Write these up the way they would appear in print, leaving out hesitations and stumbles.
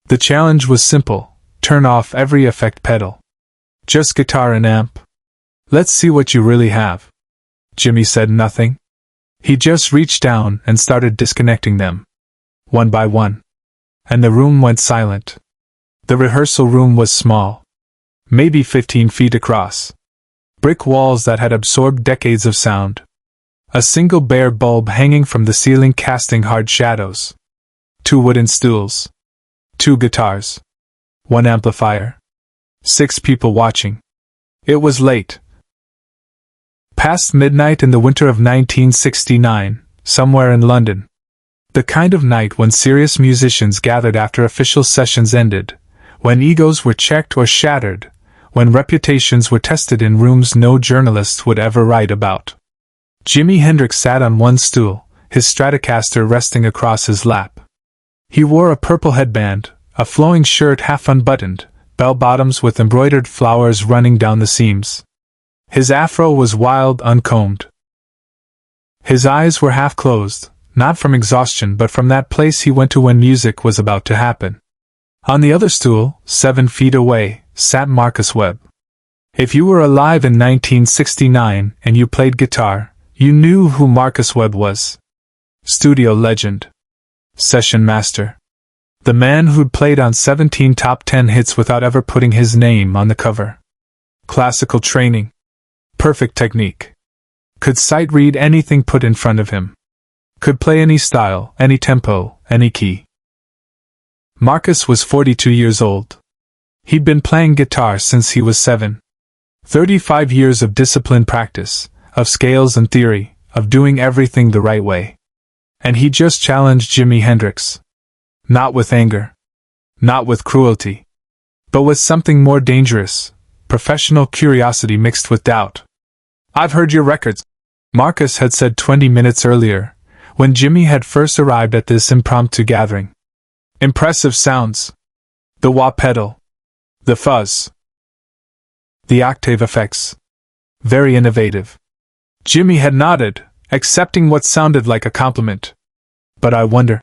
The challenge was simple: turn off every effect pedal. Just guitar and amp. Let's see what you really have. Jimi said nothing. He just reached down and started disconnecting them, one by one. And the room went silent. The rehearsal room was small, maybe 15 feet across. Brick walls that had absorbed decades of sound. A single bare bulb hanging from the ceiling casting hard shadows. 2 wooden stools. 2 guitars. 1 amplifier. 6 people watching. It was late. Past midnight in the winter of 1969, somewhere in London. The kind of night when serious musicians gathered after official sessions ended, when egos were checked or shattered, when reputations were tested in rooms no journalist would ever write about. Jimi Hendrix sat on one stool, his Stratocaster resting across his lap. He wore a purple headband, a flowing shirt half unbuttoned, bell-bottoms with embroidered flowers running down the seams. His afro was wild, uncombed. His eyes were half closed, not from exhaustion but from that place he went to when music was about to happen. On the other stool, 7 feet away, sat Marcus Webb. If you were alive in 1969 and you played guitar, you knew who Marcus Webb was. Studio legend. Session master. The man who'd played on 17 top 10 hits without ever putting his name on the cover. Classical training. Perfect technique. Could sight read anything put in front of him. Could play any style, any tempo, any key. Marcus was 42 years old. He'd been playing guitar since he was 7. 35 years of disciplined practice, of scales and theory, of doing everything the right way. And he just challenged Jimi Hendrix. Not with anger. Not with cruelty. But with something more dangerous, professional curiosity mixed with doubt. "I've heard your records," Marcus had said 20 minutes earlier, when Jimi had first arrived at this impromptu gathering. "Impressive sounds. The wah pedal. The fuzz. The octave effects. Very innovative." Jimi had nodded, accepting what sounded like a compliment. "But I wonder,"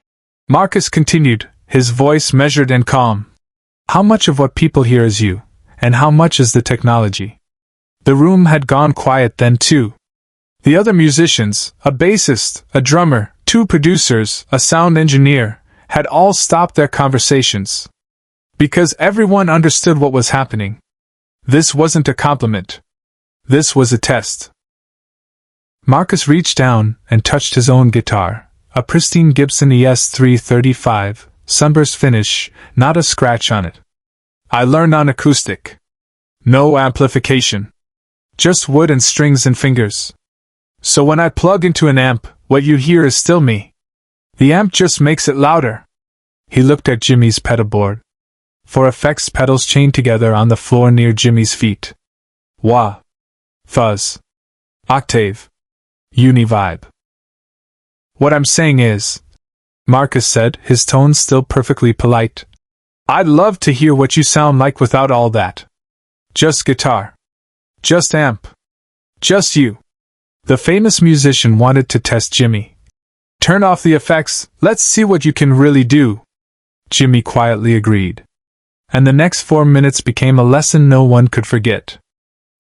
Marcus continued, his voice measured and calm, "how much of what people hear is you, and how much is the technology?" The room had gone quiet then too. The other musicians, a bassist, a drummer, 2 producers, a sound engineer, had all stopped their conversations. Because everyone understood what was happening. This wasn't a compliment. This was a test. Marcus reached down and touched his own guitar, a pristine Gibson ES-335, sunburst finish, not a scratch on it. "I learned on acoustic. No amplification. Just wood and strings and fingers. So when I plug into an amp, what you hear is still me. The amp just makes it louder." He looked at Jimi's pedal board. 4 effects pedals chained together on the floor near Jimi's feet. Wah. Fuzz. Octave. Univibe. "What I'm saying is," Marcus said, his tone still perfectly polite, "I'd love to hear what you sound like without all that. Just guitar. Just amp. Just you." The famous musician wanted to test Jimi. "Turn off the effects, let's see what you can really do." Jimi quietly agreed. And the next 4 minutes became a lesson no one could forget.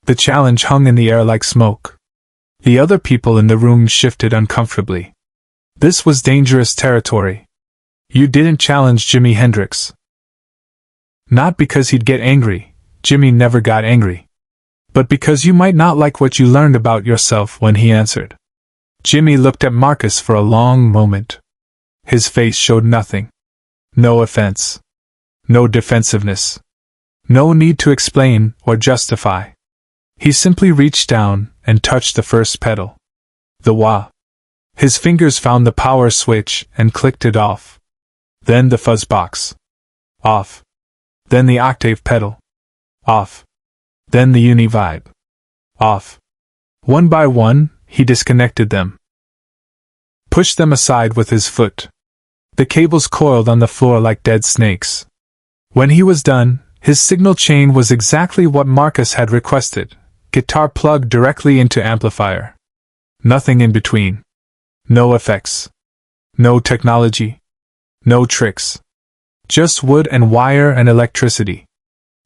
The challenge hung in the air like smoke. The other people in the room shifted uncomfortably. This was dangerous territory. You didn't challenge Jimi Hendrix. Not because he'd get angry, Jimi never got angry. But because you might not like what you learned about yourself when he answered. Jimi looked at Marcus for a long moment. His face showed nothing. No offense. No defensiveness. No need to explain or justify. He simply reached down and touched the first pedal. The wah. His fingers found the power switch and clicked it off. Then the fuzz box. Off. Then the octave pedal. Off. Then the univibe. Off. One by one, he disconnected them. Pushed them aside with his foot. The cables coiled on the floor like dead snakes. When he was done, his signal chain was exactly what Marcus had requested. Guitar plugged directly into amplifier. Nothing in between. No effects. No technology. No tricks. Just wood and wire and electricity.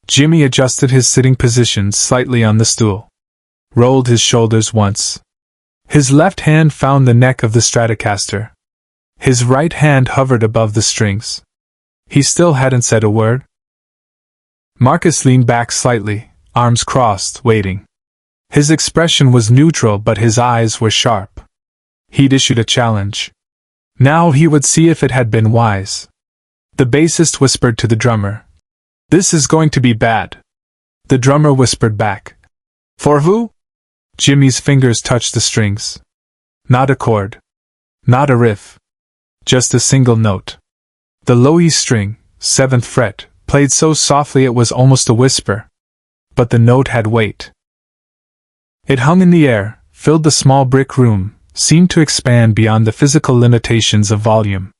Jimi adjusted his sitting position slightly on the stool. Rolled his shoulders once. His left hand found the neck of the Stratocaster. His right hand hovered above the strings. He still hadn't said a word. Marcus leaned back slightly, arms crossed, waiting. His expression was neutral, but his eyes were sharp. He'd issued a challenge. Now he would see if it had been wise. The bassist whispered to the drummer, "This is going to be bad." The drummer whispered back, "For who?" Jimmy's fingers touched the strings. Not a chord. Not a riff. Just a single note. The low E string, 7th fret, played so softly it was almost a whisper. But the note had weight. It hung in the air, filled the small brick room, seemed to expand beyond the physical limitations of volume.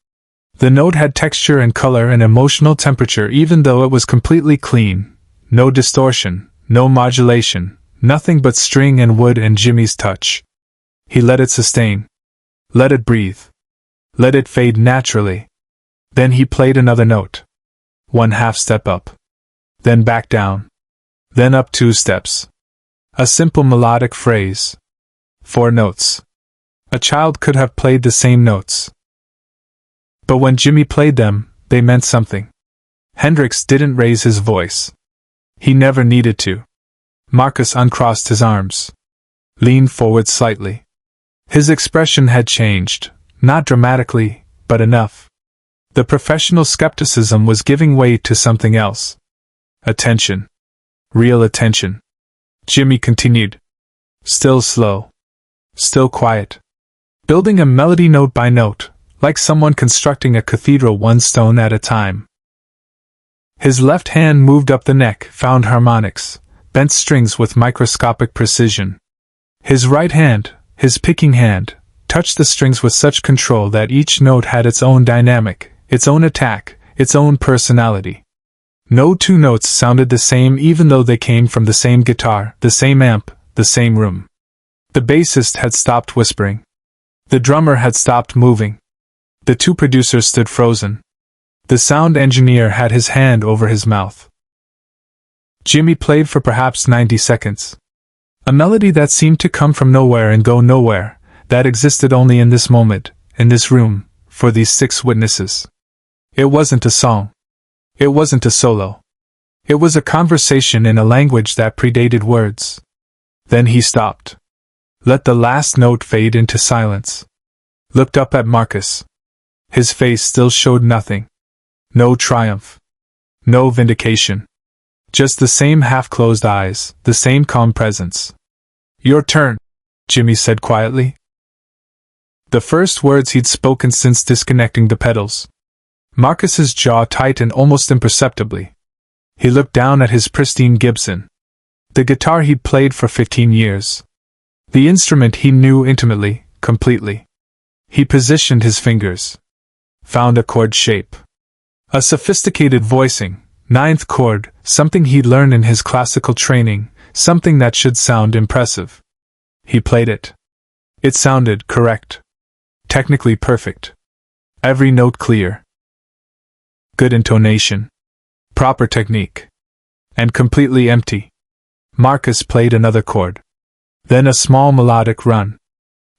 The note had texture and color and emotional temperature even though it was completely clean. No distortion, no modulation, nothing but string and wood and Jimmy's touch. He let it sustain. Let it breathe. Let it fade naturally. Then he played another note. 1/2 step up. Then back down. Then up 2 steps. A simple melodic phrase. 4 notes. A child could have played the same notes. But when Jimi played them, they meant something. Hendrix didn't raise his voice. He never needed to. Marcus uncrossed his arms. Leaned forward slightly. His expression had changed, not dramatically, but enough. The professional skepticism was giving way to something else. Attention. Real attention. Jimi continued. Still slow. Still quiet. Building a melody note by note, like someone constructing a cathedral one stone at a time. His left hand moved up the neck, found harmonics, bent strings with microscopic precision. His right hand, his picking hand, touched the strings with such control that each note had its own dynamic, its own attack, its own personality. No 2 notes sounded the same even though they came from the same guitar, the same amp, the same room. The bassist had stopped whispering. The drummer had stopped moving. The 2 producers stood frozen. The sound engineer had his hand over his mouth. Jimi played for perhaps 90 seconds. A melody that seemed to come from nowhere and go nowhere, that existed only in this moment, in this room, for these 6 witnesses. It wasn't a song. It wasn't a solo. It was a conversation in a language that predated words. Then he stopped. Let the last note fade into silence. Looked up at Marcus. His face still showed nothing. No triumph. No vindication. Just the same half-closed eyes, the same calm presence. "Your turn," Jimi said quietly. The first words he'd spoken since disconnecting the pedals. Marcus's jaw tightened almost imperceptibly. He looked down at his pristine Gibson. The guitar he'd played for 15 years. The instrument he knew intimately, completely. He positioned his fingers. Found a chord shape. A sophisticated voicing, 9th chord, something he'd learned in his classical training, something that should sound impressive. He played it. It sounded correct. Technically perfect. Every note clear. Good intonation. Proper technique. And completely empty. Marcus played another chord. Then a small melodic run.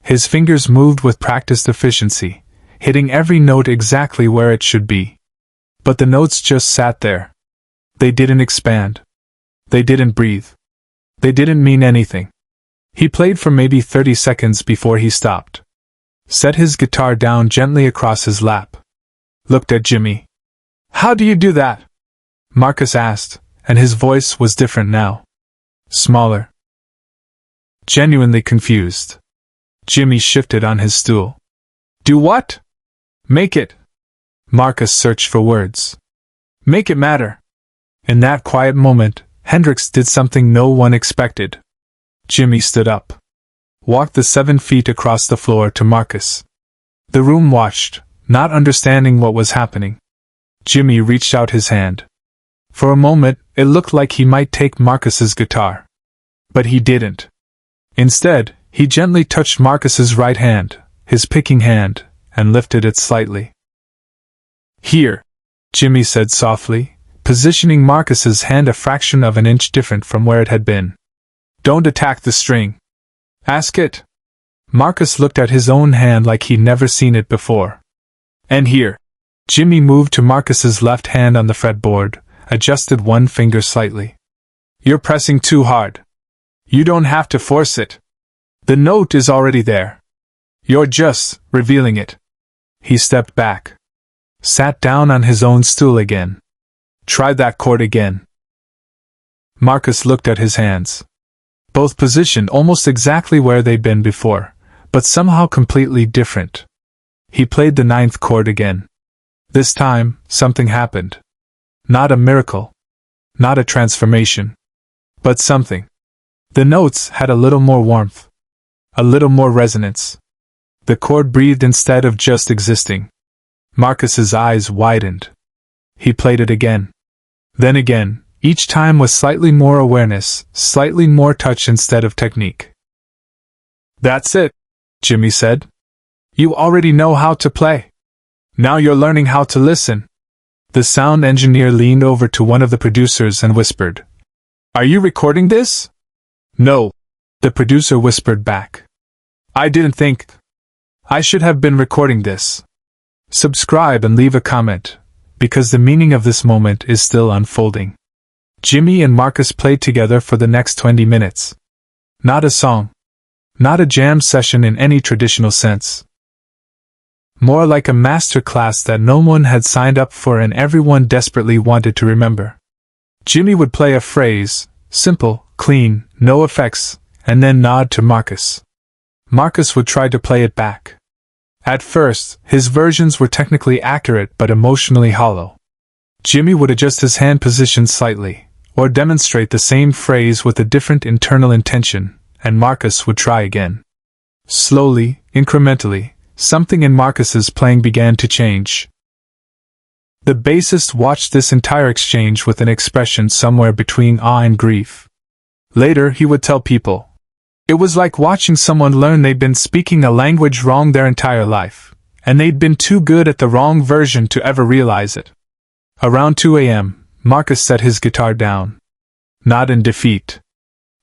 His fingers moved with practiced efficiency, hitting every note exactly where it should be. But the notes just sat there. They didn't expand. They didn't breathe. They didn't mean anything. He played for maybe 30 seconds before he stopped. Set his guitar down gently across his lap. Looked at Jimi. "How do you do that?" Marcus asked, and his voice was different now. Smaller. Genuinely confused. Jimi shifted on his stool. "Do what?" "Make it." Marcus searched for words. "Make it matter." In that quiet moment, Hendrix did something no one expected. Jimi stood up. Walked the 7 feet across the floor to Marcus. The room watched, not understanding what was happening. Jimi reached out his hand. For a moment, it looked like he might take Marcus's guitar. But he didn't. Instead, he gently touched Marcus's right hand, his picking hand, and lifted it slightly. "Here." Jimmy said softly, positioning Marcus's hand a fraction of an inch different from where it had been. Don't attack the string. Ask it. Marcus looked at his own hand like he'd never seen it before. And here. Jimmy moved to Marcus's left hand on the fretboard, adjusted one finger slightly. You're pressing too hard. You don't have to force it. The note is already there. You're just revealing it. He stepped back. Sat down on his own stool again. Try that chord again. Marcus looked at his hands. Both positioned almost exactly where they'd been before, but somehow completely different. He played the ninth chord again. This time, something happened. Not a miracle. Not a transformation. But something. The notes had a little more warmth. A little more resonance. The chord breathed instead of just existing. Marcus's eyes widened. He played it again. Then again, each time with slightly more awareness, slightly more touch instead of technique. That's it, Jimmy said. You already know how to play. Now you're learning how to listen. The sound engineer leaned over to one of the producers and whispered, Are you recording this? No, the producer whispered back. I didn't think. I should have been recording this. Subscribe and leave a comment, because the meaning of this moment is still unfolding. Jimmy and Marcus played together for the next 20 minutes. Not a song. Not a jam session in any traditional sense. More like a master class that no one had signed up for and everyone desperately wanted to remember. Jimmy would play a phrase, simple, clean, no effects, and then nod to Marcus. Marcus would try to play it back. At first, his versions were technically accurate but emotionally hollow. Jimmy would adjust his hand position slightly, or demonstrate the same phrase with a different internal intention, and Marcus would try again. Slowly, incrementally, something in Marcus's playing began to change. The bassist watched this entire exchange with an expression somewhere between awe and grief. Later, he would tell people, it was like watching someone learn they'd been speaking a language wrong their entire life, and they'd been too good at the wrong version to ever realize it. Around 2 a.m., Marcus set his guitar down. Not in defeat.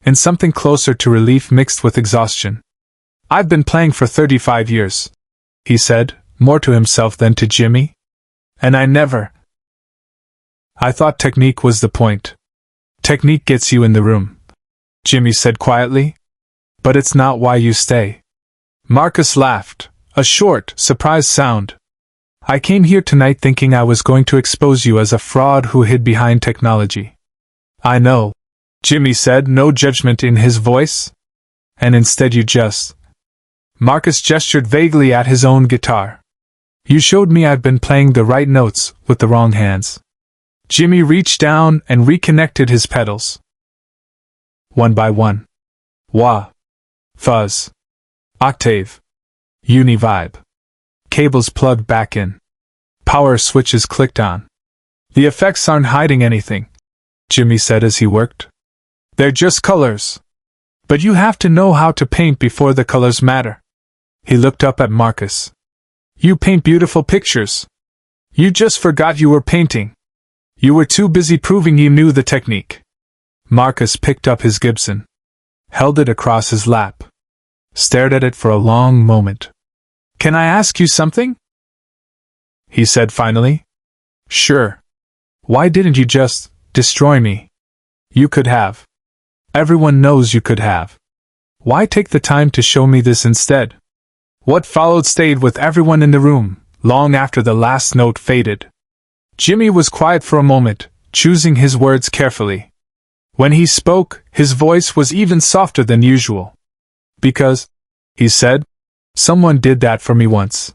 In something closer to relief mixed with exhaustion. I've been playing for 35 years, he said, more to himself than to Jimmy. And I thought technique was the point. Technique gets you in the room, Jimmy said quietly. But it's not why you stay. Marcus laughed, a short, surprised sound. I came here tonight thinking I was going to expose you as a fraud who hid behind technology. I know, Jimmy said, no judgment in his voice. And instead you just... Marcus gestured vaguely at his own guitar. You showed me I've been playing the right notes with the wrong hands. Jimmy reached down and reconnected his pedals. One by one. Wah. Fuzz. Octave. Uni-vibe. Cables plugged back in. Power switches clicked on. The effects aren't hiding anything, Jimmy said as he worked. They're just colors. But you have to know how to paint before the colors matter. He looked up at Marcus. You paint beautiful pictures. You just forgot you were painting. You were too busy proving you knew the technique. Marcus picked up his Gibson. Held it across his lap. Stared at it for a long moment. Can I ask you something? He said finally. Sure. Why didn't you just destroy me? You could have. Everyone knows you could have. Why take the time to show me this instead? What followed stayed with everyone in the room, long after the last note faded. Jimmy was quiet for a moment, choosing his words carefully. When he spoke, his voice was even softer than usual. Because, he said, someone did that for me once.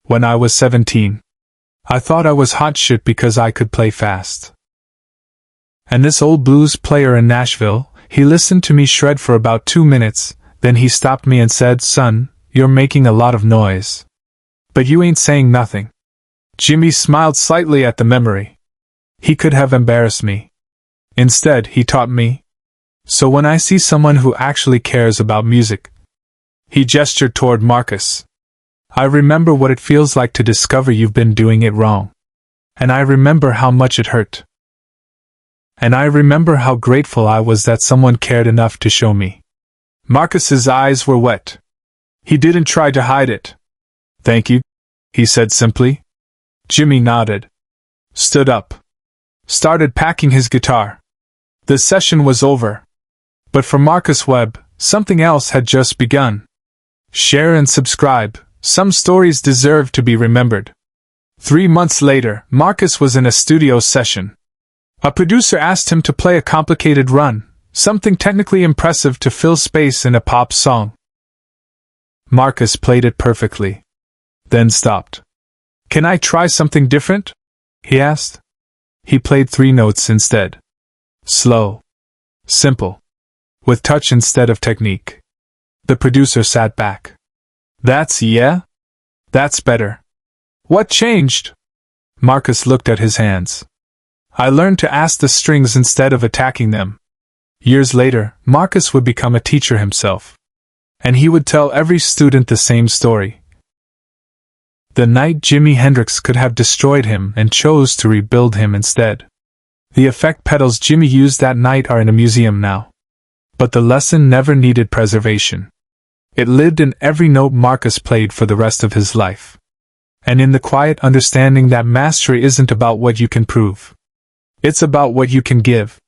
When I was 17. I thought I was hot shit because I could play fast. And this old blues player in Nashville, he listened to me shred for about 2 minutes, then he stopped me and said, Son, you're making a lot of noise. But you ain't saying nothing. Jimmy smiled slightly at the memory. He could have embarrassed me. Instead, he taught me. So when I see someone who actually cares about music, he gestured toward Marcus. I remember what it feels like to discover you've been doing it wrong. And I remember how much it hurt. And I remember how grateful I was that someone cared enough to show me. Marcus's eyes were wet. He didn't try to hide it. Thank you, he said simply. Jimmy nodded, stood up, started packing his guitar. The session was over. But for Marcus Webb, something else had just begun. Share and subscribe. Some stories deserve to be remembered. 3 months later, Marcus was in a studio session. A producer asked him to play a complicated run, something technically impressive to fill space in a pop song. Marcus played it perfectly, then stopped. Can I try something different? He asked. He played 3 notes instead. Slow. Simple. With touch instead of technique. The producer sat back. That's better. What changed? Marcus looked at his hands. I learned to ask the strings instead of attacking them. Years later, Marcus would become a teacher himself. And he would tell every student the same story. The night Jimi Hendrix could have destroyed him and chose to rebuild him instead. The effect pedals Jimi used that night are in a museum now. But the lesson never needed preservation. It lived in every note Marcus played for the rest of his life. And in the quiet understanding that mastery isn't about what you can prove. It's about what you can give.